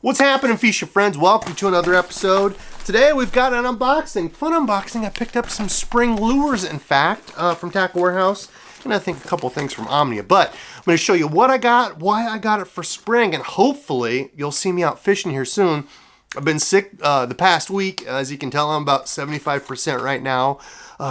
What's happening, Fisher friends? Welcome to another episode. Today we've got an unboxing, fun unboxing. I picked up some spring lures, in fact, from Tackle Warehouse, and I think a couple things from Omnia. But I'm going to show you what I got, why I got it for spring, and hopefully you'll see me out fishing here soon. I've been sick the past week. As you can tell, I'm about 75% right now.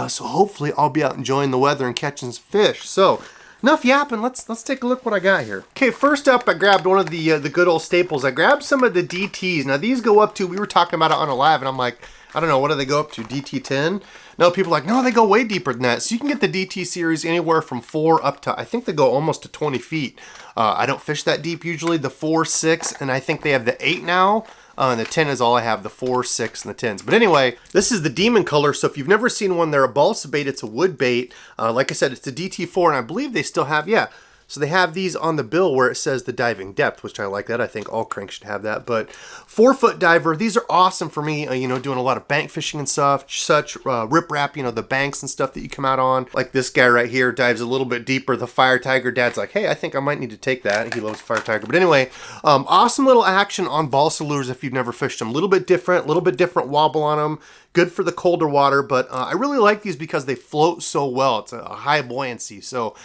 So hopefully I'll be out enjoying the weather and catching some fish. So enough yapping, let's take a look what I got here. Okay, first up I grabbed one of the good old staples. I grabbed some of the DTs. Now these go up to, we were talking about it on a live and I'm like, I don't know, what do they go up to, DT10? No, people are like, no, they go way deeper than that. So you can get the DT series anywhere from 4 up to, I think they go almost to 20 feet. I don't fish that deep usually, the 4, 6, and I think they have the 8 now. And the 10 is all I have, the 4, 6, and the 10s. But anyway, this is the demon color. So if you've never seen one, they're a balsa bait. It's a wood bait. Like I said, it's a DT4, and I believe they still have, yeah. So they have these on the bill where it says the diving depth, which I like that. I think all cranks should have that. But 4-foot diver, these are awesome for me, you know, doing a lot of bank fishing and stuff, such riprap, you know, the banks and stuff that you come out on. Like this guy right here dives a little bit deeper. The Fire Tiger dad's like, hey, I think I might need to take that. He loves Fire Tiger. But anyway, awesome little action on balsa lures if you've never fished them. A little bit different wobble on them. Good for the colder water, but I really like these because they float so well. It's a high buoyancy. So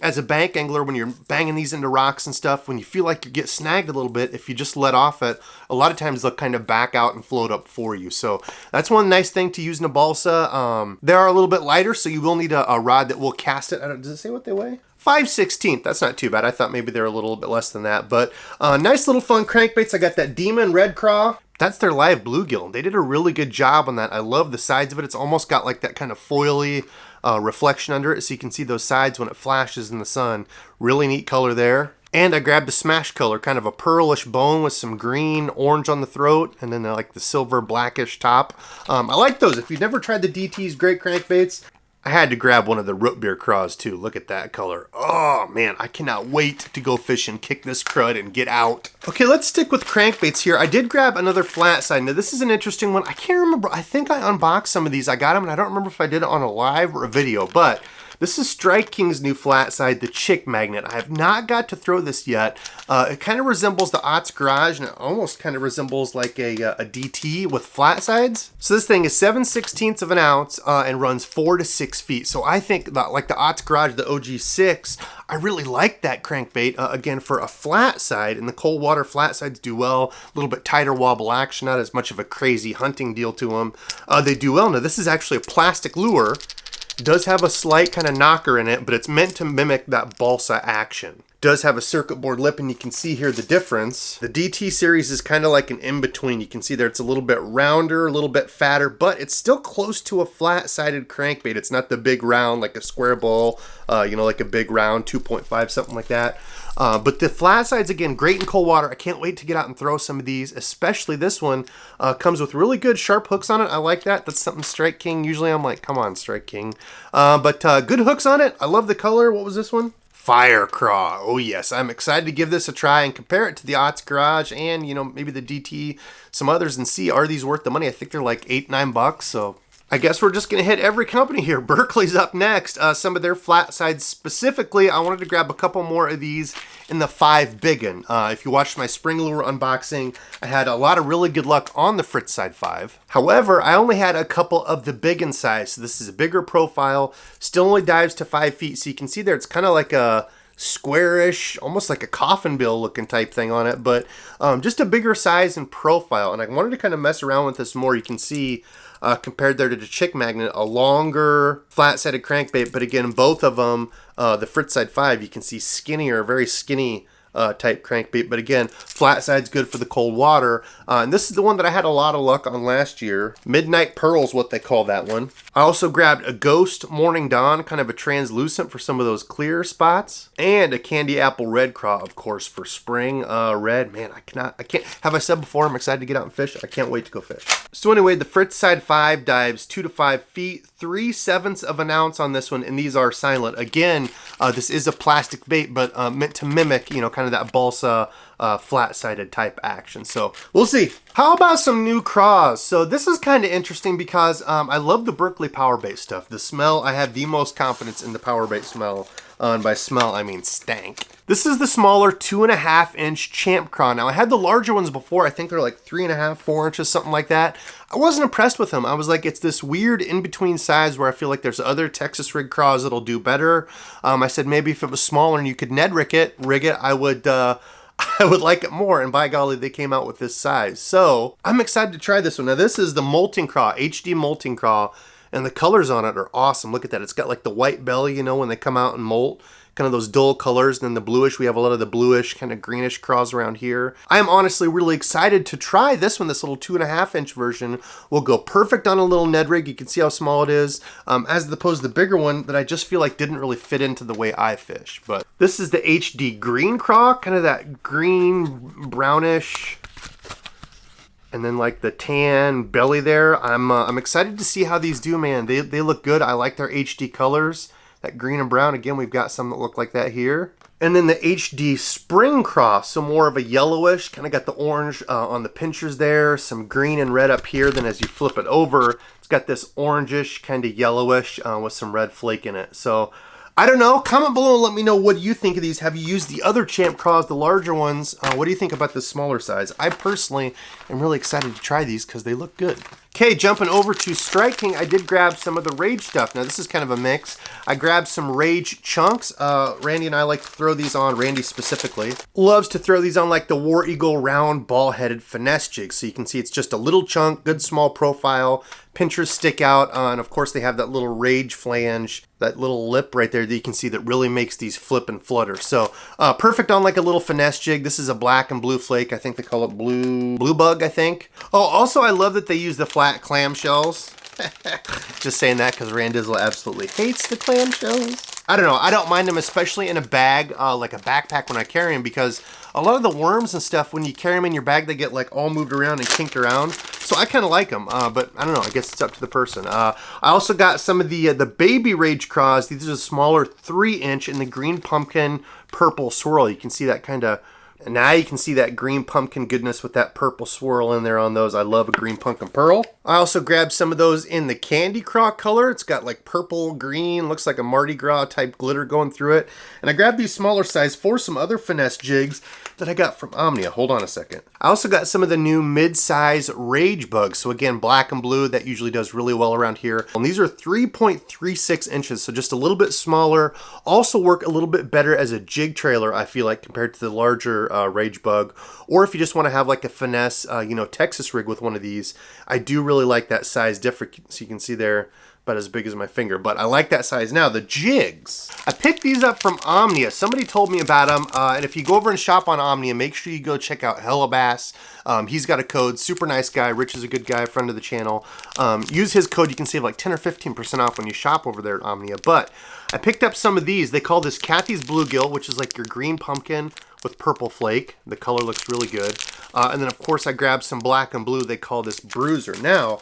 as a bank angler, when you're banging these into rocks and stuff, when you feel like you get snagged a little bit, if you just let off it, a lot of times they'll kind of back out and float up for you. So that's one nice thing to use in a balsa. They are a little bit lighter, so you will need a rod that will cast it. Does it say what they weigh? 5/16. That's not too bad. I thought maybe they're a little bit less than that. But nice little fun crankbaits. I got that Demon Red Craw. That's their live bluegill. They did a really good job on that. I love the sides of it. It's almost got like that kind of foily reflection under it, so you can see those sides when it flashes in the sun. Really neat color there. And I grabbed the smash color, kind of a pearlish bone with some green, orange on the throat, and then like the silver blackish top. I like those. If you've never tried the DT's great crankbaits, I had to grab one of the root beer craws too. Look at that color. Oh man, I cannot wait to go fishing, kick this crud, and get out. Okay, let's stick with crankbaits here. I did grab another flat side. Now this is an interesting one. I can't remember. I think I unboxed some of these. I got them, and I don't remember if I did it on a live or a video, but this is Strike King's new flat side, the Chick Magnet. I have not got to throw this yet. It kind of resembles the Ott's Garage, and it almost kind of resembles like a DT with flat sides. So this thing is 7/16 of an ounce and runs 4 to 6 feet. So I think that, like the Ott's Garage, the OG6, I really like that crankbait. Again, for a flat side, and the cold water flat sides do well. A little bit tighter wobble action, not as much of a crazy hunting deal to them. They do well. Now this is actually a plastic lure. Does have a slight kind of knocker in it, but it's meant to mimic that balsa action. Does have a circuit board lip, and you can see here the difference. The DT series is kind of like an in-between. You can see there it's a little bit rounder, a little bit fatter, but it's still close to a flat-sided crankbait. It's not the big round like a square ball, you know, like a big round 2.5, something like that. But the flat sides, again, great in cold water. I can't wait to get out and throw some of these, especially this one. Comes with really good sharp hooks on it. I like that. That's something Strike King. Usually I'm like, come on, Strike King. But good hooks on it. I love the color. What was this one? Fire Craw. Oh yes, I'm excited to give this a try and compare it to the Ott's Garage and, you know, maybe the DT, some others, and see, are these worth the money? I think they're like $8, $9, so I guess we're just going to hit every company here. Berkley's up next. Some of their flat sides specifically. I wanted to grab a couple more of these in the 5 biggin. If you watched my spring lure unboxing, I had a lot of really good luck on the Fritz Side 5. However, I only had a couple of the biggin size. So this is a bigger profile. Still only dives to 5 feet. So you can see there it's kind of like a squarish, almost like a coffin bill looking type thing on it. But just a bigger size and profile. And I wanted to kind of mess around with this more. You can see compared there to the Chick Magnet, a longer flat-sided crankbait, but again, both of them, the Fritz Side 5, you can see skinnier, very skinny type crankbait, but again, flat side's good for the cold water. And this is the one that I had a lot of luck on last year. Midnight Pearl's what they call that one. I also grabbed a Ghost Morning Dawn, kind of a translucent for some of those clear spots, and a Candy Apple Red Craw, of course, for spring red. Man, I can't, have I said before, I'm excited to get out and fish. I can't wait to go fish. So anyway, the Fritz Side 5 dives 2 to 5 feet, 3/7 of an ounce on this one, and these are silent. Again, this is a plastic bait, but meant to mimic, you know, kind of that balsa flat-sided type action. So we'll see. How about some new craws? So this is kind of interesting because I love the Berkley power bait stuff. The smell, I have the most confidence in the power bait smell. And by smell, I mean stank. This is the smaller 2.5-inch Champ Craw. Now I had the larger ones before. I think they're like 3.5, 4 inches, something like that. I wasn't impressed with them. I was like, it's this weird in-between size where I feel like there's other Texas rig craws that'll do better. I said maybe if it was smaller and you could Ned rig it, I would I would like it more, and by golly, they came out with this size. So I'm excited to try this one. Now this is the Molting Craw, HD Molting Craw, and the colors on it are awesome. Look at that. It's got like the white belly, you know, when they come out and molt. Kind of those dull colors, and then the bluish. We have a lot of the bluish, kind of greenish craws around here. I am honestly really excited to try this one. This little 2.5-inch version will go perfect on a little Ned rig. You can see how small it is, as opposed to the bigger one that I just feel like didn't really fit into the way I fish. But this is the HD Green Craw, kind of that green, brownish, and then like the tan belly there. I'm excited to see how these do, man. They look good. I like their HD colors. That green and brown, again, we've got some that look like that here. And then the HD Spring Craw, so more of a yellowish, kind of got the orange on the pinchers there, some green and red up here. Then as you flip it over, it's got this orangish, kind of yellowish with some red flake in it. So I don't know. Comment below and let me know what you think of these. Have you used the other Champ Craws, the larger ones? What do you think about this smaller size? I personally am really excited to try these because they look good. Okay, jumping over to Strike King, I did grab some of the Rage stuff. Now this is kind of a mix. I grabbed some Rage chunks. Randy and I like to throw these on, Randy specifically. Loves to throw these on like the War Eagle round ball-headed finesse jig. So you can see it's just a little chunk, good small profile. Pinchers stick out, and of course they have that little Rage flange, that little lip right there that you can see that really makes these flip and flutter. So perfect on like a little finesse jig. This is a black and blue flake. I think they call it blue bug, I think. Oh, also I love that they use the flat clamshells. Just saying that because Randizzle absolutely hates the clamshells. I don't know, I don't mind them, especially in a bag, like a backpack when I carry them, because a lot of the worms and stuff, when you carry them in your bag, they get like all moved around and kinked around. So I kind of like them, but I don't know, I guess it's up to the person. I also got some of the baby Rage Craws. These are the smaller 3-inch in the green pumpkin purple swirl. You can see that kind of, and now you can see that green pumpkin goodness with that purple swirl in there on those. I love a green pumpkin pearl. I also grabbed some of those in the Candy Craw color. It's got like purple, green, looks like a Mardi Gras type glitter going through it. And I grabbed these smaller size for some other finesse jigs that I got from Omnia. Hold on a second. I also got some of the new mid-size Rage Bugs. So again, black and blue, that usually does really well around here. And these are 3.36 inches, so just a little bit smaller. Also work a little bit better as a jig trailer, I feel like, compared to the larger Rage Bug. Or if you just want to have like a finesse, Texas rig with one of these, I do really like that size difference. You can see there, about as big as my finger, but I like that size. Now the jigs, I picked these up from Omnia. Somebody told me about them, and if you go over and shop on Omnia, make sure you go check out HellaBass. He's got a code, super nice guy. Rich is a good guy, friend of the channel. Use his code, you can save like 10 or 15% off when you shop over there at Omnia. But I picked up some of these. They call this Kathy's Bluegill, which is like your green pumpkin with purple flake. The color looks really good. And then of course I grabbed some black and blue. They call this Bruiser. Now,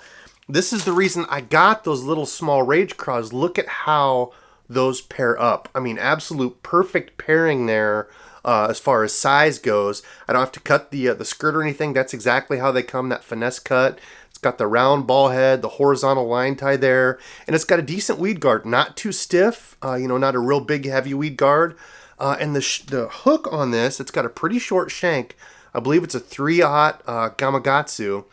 this is the reason I got those little small Rage Craws. Look at how those pair up. I mean, absolute perfect pairing there as far as size goes. I don't have to cut the skirt or anything. That's exactly how they come, that finesse cut. It's got the round ball head, the horizontal line tie there, and it's got a decent weed guard. Not too stiff, not a real big heavy weed guard. And the hook on this, it's got a pretty short shank. I believe it's a 3/0 Gamakatsu.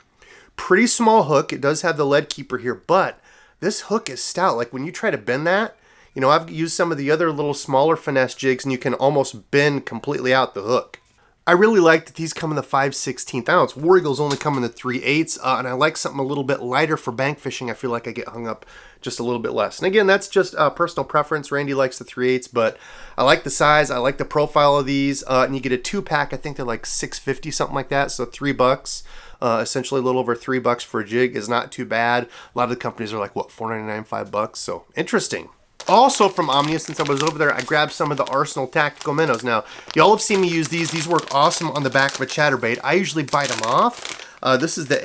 Pretty small hook. It does have the lead keeper here, but this hook is stout. Like when you try to bend that, I've used some of the other little smaller finesse jigs and you can almost bend completely out the hook. I really like that these come in the 5/16 ounce. War Eagles only come in the 3/8, and I like something a little bit lighter for bank fishing. I feel like I get hung up just a little bit less. And again, that's just personal preference. Randy likes the 3/8, but I like the size. I like the profile of these. And you get a 2-pack. I think they're like $6.50, something like that. So $3. Essentially a little over $3 for a jig is not too bad. A lot of the companies are like, what, $4.99, $5? So interesting. Also from Omnia, since I was over there, I grabbed some of the Arsenal Tactical Minnows. Now, y'all have seen me use these. These work awesome on the back of a chatterbait. I usually bite them off. This is the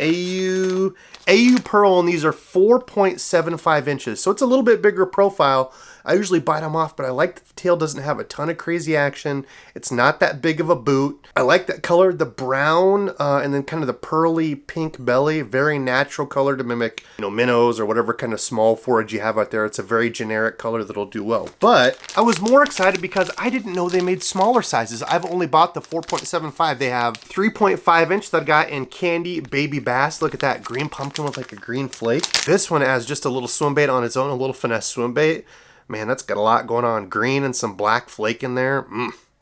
AU Pearl, and these are 4.75 inches. So it's a little bit bigger profile. I usually bite them off, but I like that the tail doesn't have a ton of crazy action. It's not that big of a boot. I like that color, the brown, and then kind of the pearly pink belly. Very natural color to mimic, minnows or whatever kind of small forage you have out there. It's a very generic color that'll do well. But I was more excited because I didn't know they made smaller sizes. I've only bought the 4.75. They have 3.5 inch that I got in candy baby bass. Look at that green pumpkin with like a green flake. This one has just a little swim bait on its own, a little finesse swim bait. Man, that's got a lot going on. Green and some black flake in there.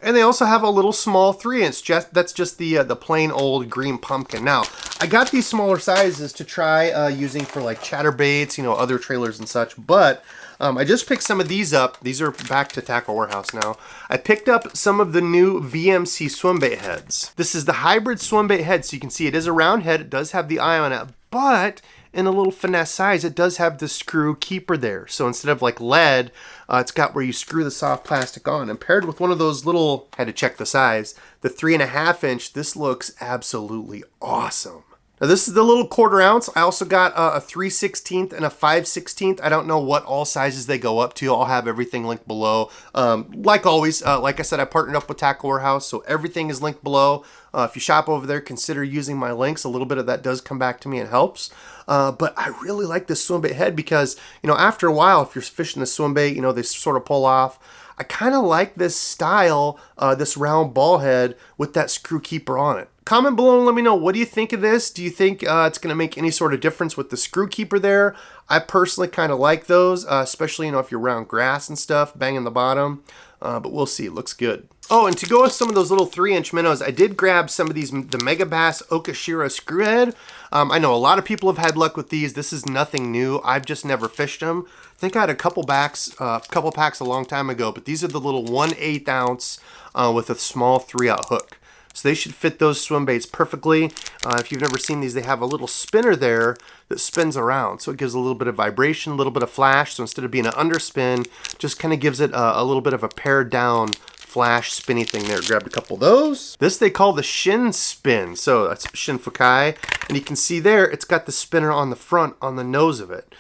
And they also have a little small 3-inch. That's just the plain old green pumpkin. Now, I got these smaller sizes to try using for like chatterbaits, other trailers and such. But I just picked some of these up. These are back to Tackle Warehouse now. I picked up some of the new VMC swim bait heads. This is the hybrid swim bait head. So you can see it is a round head. It does have the eye on it, but in a little finesse size, it does have the screw keeper there. So instead of like lead, it's got where you screw the soft plastic on. And paired with one of those little, had to check the size, the 3.5 inch, this looks absolutely awesome. Now this is the little 1/4 ounce. I also got a 3/16 and a 5/16. I don't know what all sizes they go up to. I'll have everything linked below. Like always, like I said, I partnered up with Tackle Warehouse, so everything is linked below. If you shop over there, consider using my links. A little bit of that does come back to me and helps. But I really like this swim bait head because, after a while, if you're fishing the swim bait, they sort of pull off. I kind of like this style, this round ball head with that screw keeper on it. Comment below and let me know, what do you think of this? Do you think it's going to make any sort of difference with the screw keeper there? I personally kind of like those, especially, if you're around grass and stuff, banging the bottom. But we'll see. It looks good. Oh, and to go with some of those little 3-inch minnows, I did grab some of these, the Mega Bass Okashira screw head. I know a lot of people have had luck with these. This is nothing new. I've just never fished them. I think I had a couple packs a long time ago, but these are the little 1/8 ounce with a small 3/0 hook. So they should fit those swim baits perfectly. If you've never seen these, they have a little spinner there that spins around. So it gives a little bit of vibration, a little bit of flash. So instead of being an underspin, just kind of gives it a little bit of a pared down flash spinny thing there. Grabbed a couple of those. This they call the Shin Spin. So that's Shin Fukai. And you can see there, it's got the spinner on the front, on the nose of it.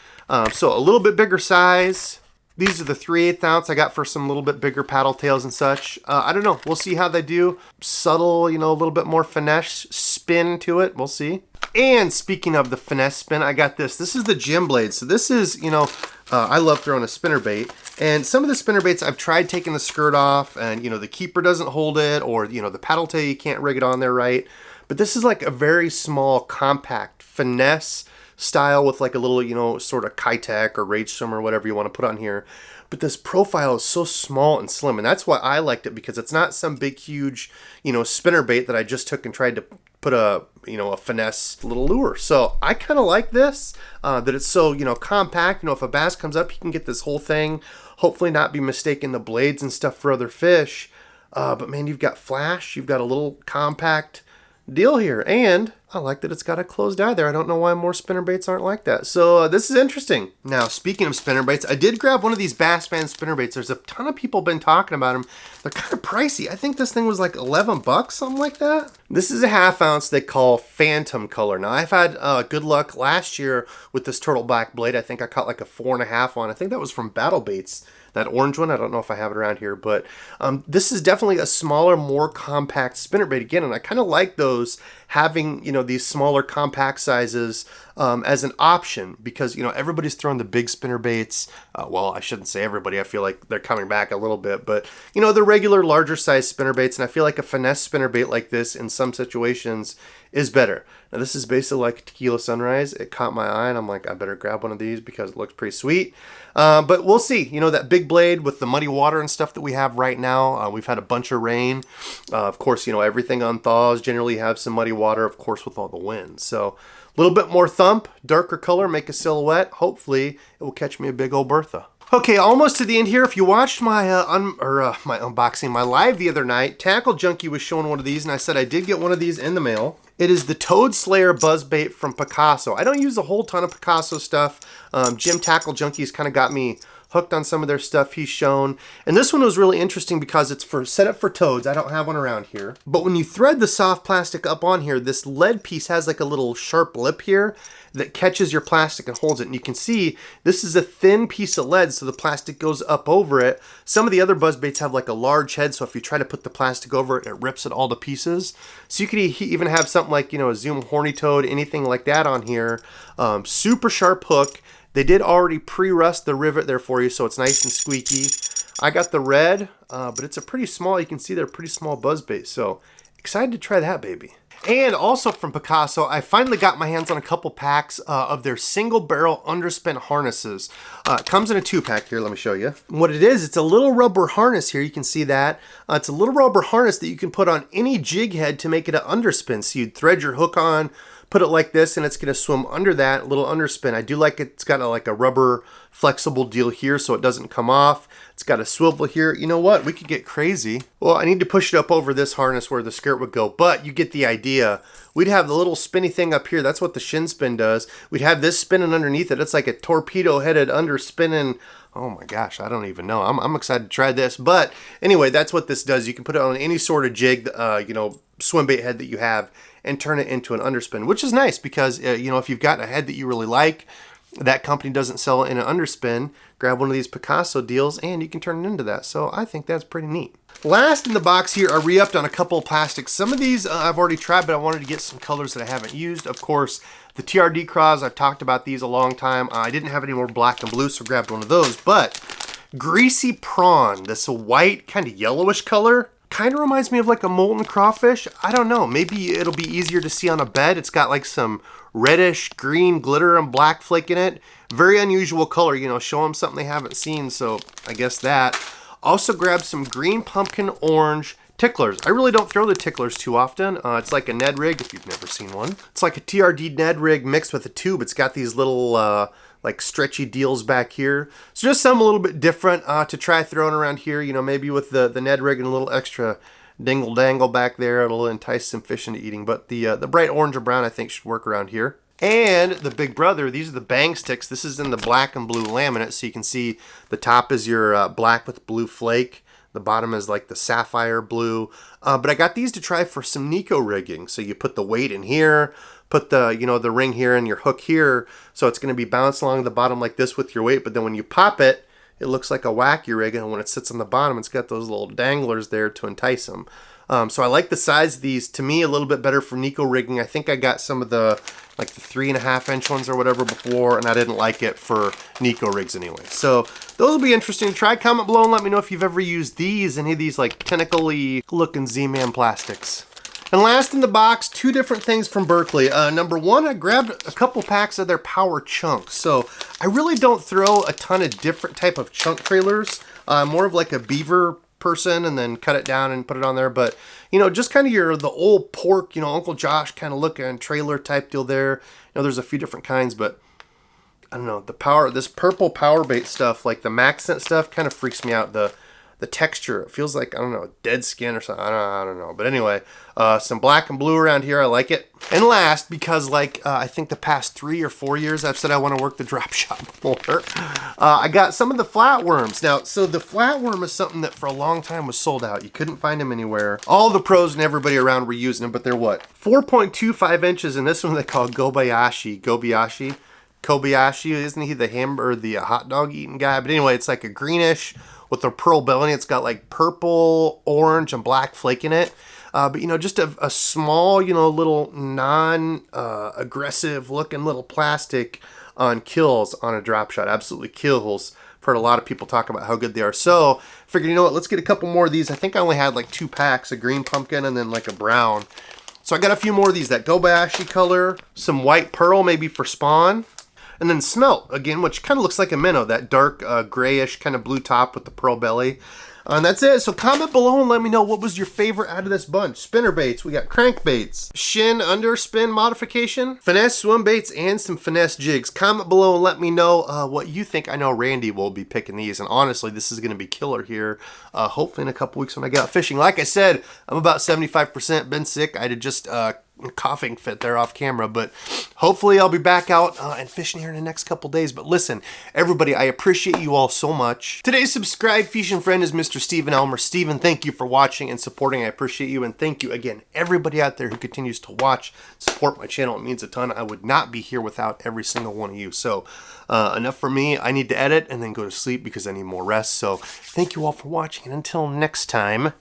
So a little bit bigger size. These are the 3/8 ounce I got for some little bit bigger paddle tails and such. I don't know. We'll see how they do. Subtle, a little bit more finesse spin to it. We'll see. And speaking of the finesse spin, I got this. This is the Gym Blade. So this is, I love throwing a spinner bait. And some of the spinner baits, I've tried taking the skirt off and, the keeper doesn't hold it, or, the paddle tail, you can't rig it on there right. But this is like a very small, compact finesse style with like a little, sort of Kitech or Rage Swim or whatever you want to put on here. But this profile is so small and slim, and that's why I liked it, because it's not some big, huge, spinner bait that I just took and tried to put a finesse little lure. So I kind of like this, that it's so, compact. If a bass comes up, you can get this whole thing, hopefully not be mistaking the blades and stuff for other fish. But man, you've got flash, you've got a little compact deal here, and I like that it's got a closed eye there. I don't know why more spinner baits aren't like that. So this is interesting. Now, speaking of spinner baits, I did grab one of these Bassman spinner baits. There's a ton of people been talking about them. They're kind of pricey. I think this thing was like 11 bucks, something like that. This is a 1/2 ounce they call Phantom Color. Now, I've had good luck last year with this turtle black blade. I think I caught like a 4.5 on. I think that was from Battle Baits. That orange one, I don't know if I have it around here, but this is definitely a smaller, more compact spinnerbait again, and I kind of like those, having, these smaller compact sizes as an option, because, everybody's throwing the big spinnerbaits. Well, I shouldn't say everybody. I feel like they're coming back a little bit, but, the regular larger size spinnerbaits, and I feel like a finesse spinnerbait like this in some situations is better. Now, this is basically like Tequila Sunrise. It caught my eye, and I'm like, I better grab one of these because it looks pretty sweet. But we'll see. That big blade with the muddy water and stuff that we have right now. We've had a bunch of rain. Of course, everything unthaws. Generally have some muddy water, of course, with all the wind. So a little bit more thump, darker color, make a silhouette. Hopefully, it will catch me a big old Bertha. Okay, almost to the end here. If you watched my my unboxing, my live the other night, Tackle Junkie was showing one of these, and I said I did get one of these in the mail. It is the Toad Slayer buzzbait from Picasso. I don't use a whole ton of Picasso stuff. Jim Tackle Junkie's kind of got me hooked on some of their stuff he's shown. And this one was really interesting because it's set up for toads. I don't have one around here. But when you thread the soft plastic up on here, this lead piece has like a little sharp lip here that catches your plastic and holds it. And you can see this is a thin piece of lead, so the plastic goes up over it. Some of the other buzzbaits have like a large head, so if you try to put the plastic over it, it rips it all to pieces. So you could even have something like, you know, a Zoom horny toad, anything like that on here. Super sharp hook. They did already pre-rust the rivet there for you, so it's nice and squeaky. I got the red, but it's a pretty small, you can see they're pretty small buzzbait, so excited to try that baby. And also from Picasso, I finally got my hands on a couple packs of their single barrel underspin harnesses. It comes in a 2-pack here, let me show you. What it is, it's a little rubber harness here, you can see that. It's a little rubber harness that you can put on any jig head to make it an underspin. So you'd thread your hook on, put it like this, and it's gonna swim under that little underspin. I do like it's got like a rubber flexible deal here so it doesn't come off. It's got a swivel here. You know what? We could get crazy. Well, I need to push it up over this harness where the skirt would go, but you get the idea. We'd have the little spinny thing up here. That's what the shin spin does. We'd have this spinning underneath it. It's like a torpedo-headed underspinning. Oh my gosh, I don't even know. I'm excited to try this. But anyway, that's what this does. You can put it on any sort of jig, you know, swim bait head that you have and turn it into an underspin, which is nice because, you know, if you've got a head that you really like, that company doesn't sell it in an underspin, grab one of these Picasso deals and you can turn it into that. So I think that's pretty neat. Last in the box here, I re-upped on a couple of plastics. Some of these I've already tried, but I wanted to get some colors that I haven't used. Of course, the TRD Craws, I've talked about these a long time. I didn't have any more black and blue, so grabbed one of those. But Greasy Prawn, this white, kind of yellowish color, kind of reminds me of like a molten crawfish. I don't know, maybe it'll be easier to see on a bed. It's got like some reddish green glitter and black flake in it. Very unusual color, you know, show them something they haven't seen, so I guess that. Also grabbed some green pumpkin orange ticklers. I really don't throw the ticklers too often. It's like a Ned rig if you've never seen one. It's like a TRD Ned rig mixed with a tube. It's got these little like stretchy deals back here. So just something a little bit different to try throwing around here, you know, maybe with the Ned rig and a little extra dingle dangle back there. It'll entice some fish into eating, but the bright orange or brown I think should work around here. And the big brother, these are the bang sticks. This is in the black and blue laminate, so you can see the top is your black with blue flake. The bottom is like the sapphire blue. But I got these to try for some Nico rigging. So you put the weight in here, put the, you know, the ring here and your hook here. So it's going to be bounced along the bottom like this with your weight. But then when you pop it, it looks like a wacky rig. And when it sits on the bottom, it's got those little danglers there to entice them. So I like the size of these. To me, a little bit better for Nico rigging. I think I got some of the like the 3.5-inch ones or whatever before, and I didn't like it for Nico rigs anyway. So those will be interesting to try. Comment below and let me know if you've ever used these, any of these like tentacle-y looking Z-Man plastics. And last in the box, 2 different things from Berkley. Number 1, I grabbed a couple packs of their power chunks. So I really don't throw a ton of different type of chunk trailers. More of like a beaver person and then cut it down and put it on there, but you know, just kind of the old pork, you know, Uncle Josh kind of looking trailer type deal there. You know, there's a few different kinds, but I don't know, this purple power bait stuff, like the Maxent stuff, kind of freaks me out. The texture, it feels like, I don't know, dead skin or something. I don't know. But anyway, some black and blue around here. I like it. And last, because like I think the past 3 or 4 years I've said I want to work the drop shop more, I got some of the flatworms. Now, so the flatworm is something that for a long time was sold out. You couldn't find them anywhere. All the pros and everybody around were using them, but they're what? 4.25 inches, and this one they call Kobayashi. Kobayashi, isn't he the hot dog eating guy? But anyway, it's like a greenish with a pearl belly. It's got like purple, orange, and black flake in it. But you know, just a small, you know, little non-aggressive looking little plastic on kills on a drop shot. Absolutely kills. I've heard a lot of people talk about how good they are. So figured, you know what, let's get a couple more of these. I think I only had like 2 packs, a green pumpkin and then like a brown. So I got a few more of these, that Kobayashi color, some white pearl maybe for spawn. And then smelt, again, which kind of looks like a minnow, that dark grayish kind of blue top with the pearl belly. And that's it. So comment below and let me know what was your favorite out of this bunch. Spinner baits, we got crankbaits, shin underspin modification, finesse swim baits, and some finesse jigs. Comment below and let me know what you think. I know Randy will be picking these, and honestly, this is going to be killer here. Hopefully in a couple weeks when I get out fishing. Like I said, I'm about 75%, been sick. I had to just coughing fit there off camera, but hopefully I'll be back out and fishing here in the next couple days. But listen, everybody, I appreciate you all so much. Today's subscribed fishing friend is Mr. Stephen Elmer. Stephen, thank you for watching and supporting. I appreciate you, and thank you again, everybody out there who continues to watch, support my channel. It means a ton. I would not be here without every single one of you. So enough for me. I need to edit and then go to sleep because I need more rest. So thank you all for watching, and until next time.